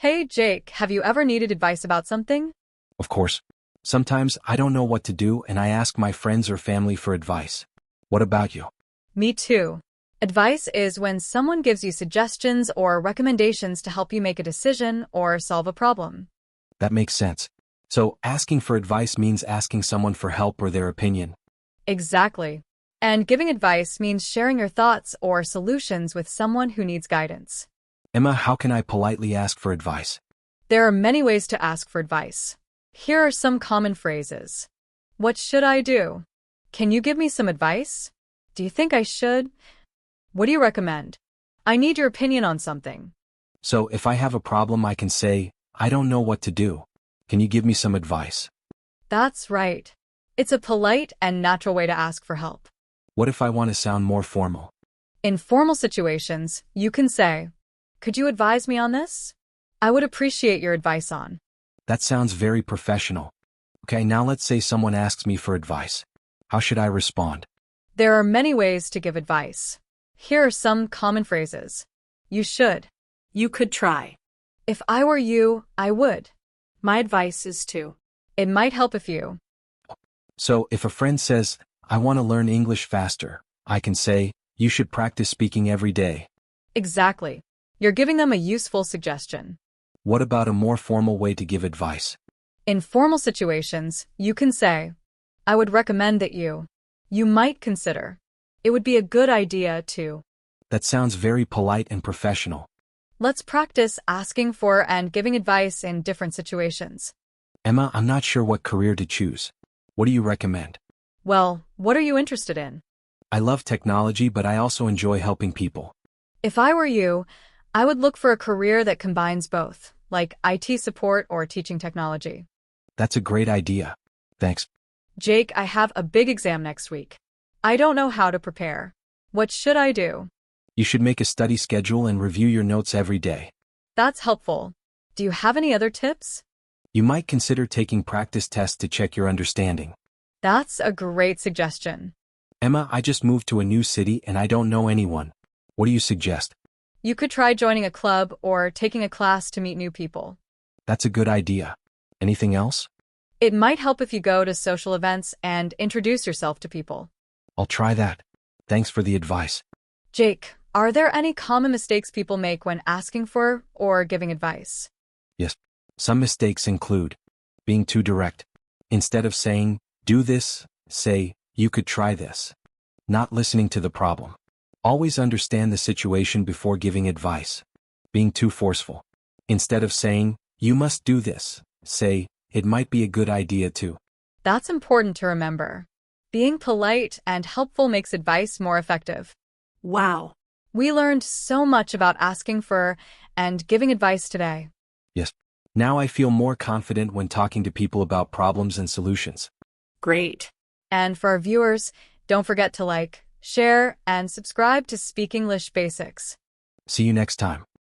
Hey Jake, have you ever needed advice about something? Of course. Sometimes I don't know what to do and I ask my friends or family for advice. What about you? Me too. Advice is when someone gives you suggestions or recommendations to help you make a decision or solve a problem. That makes sense. So, asking for advice means asking someone for help or their opinion. Exactly. And giving advice means sharing your thoughts or solutions with someone who needs guidance. Emma, how can I politely ask for advice? There are many ways to ask for advice. Here are some common phrases. What should I do? Can you give me some advice? Do you think I should? What do you recommend? I need your opinion on something. So, if I have a problem, I can say, I don't know what to do. Can you give me some advice? That's right. It's a polite and natural way to ask for help. What if I want to sound more formal? In formal situations, you can say, could you advise me on this? I would appreciate your advice on. That sounds very professional. Okay, now let's say someone asks me for advice. How should I respond? There are many ways to give advice. Here are some common phrases. You should. You could try. If I were you, I would. My advice is to. It might help if you. So, if a friend says, I want to learn English faster, I can say, you should practice speaking every day. Exactly. You're giving them a useful suggestion. What about a more formal way to give advice? In formal situations, you can say, I would recommend that you. You might consider. It would be a good idea to. That sounds very polite and professional. Let's practice asking for and giving advice in different situations. Emma, I'm not sure what career to choose. What do you recommend? Well, what are you interested in? I love technology, but I also enjoy helping people. If I were you, I would look for a career that combines both, like IT support or teaching technology. That's a great idea. Thanks. Jake, I have a big exam next week. I don't know how to prepare. What should I do? You should make a study schedule and review your notes every day. That's helpful. Do you have any other tips? You might consider taking practice tests to check your understanding. That's a great suggestion. Emma, I just moved to a new city and I don't know anyone. What do you suggest? You could try joining a club or taking a class to meet new people. That's a good idea. Anything else? It might help if you go to social events and introduce yourself to people. I'll try that. Thanks for the advice. Jake, are there any common mistakes people make when asking for or giving advice? Yes. Some mistakes include being too direct. Instead of saying, do this, say, you could try this. Not listening to the problem. Always understand the situation before giving advice. Being too forceful. Instead of saying, you must do this, say, it might be a good idea to. That's important to remember. Being polite and helpful makes advice more effective. Wow. We learned so much about asking for and giving advice today. Yes. Now I feel more confident when talking to people about problems and solutions. Great. And for our viewers, don't forget to like, share, and subscribe to Speak English Basics. See you next time.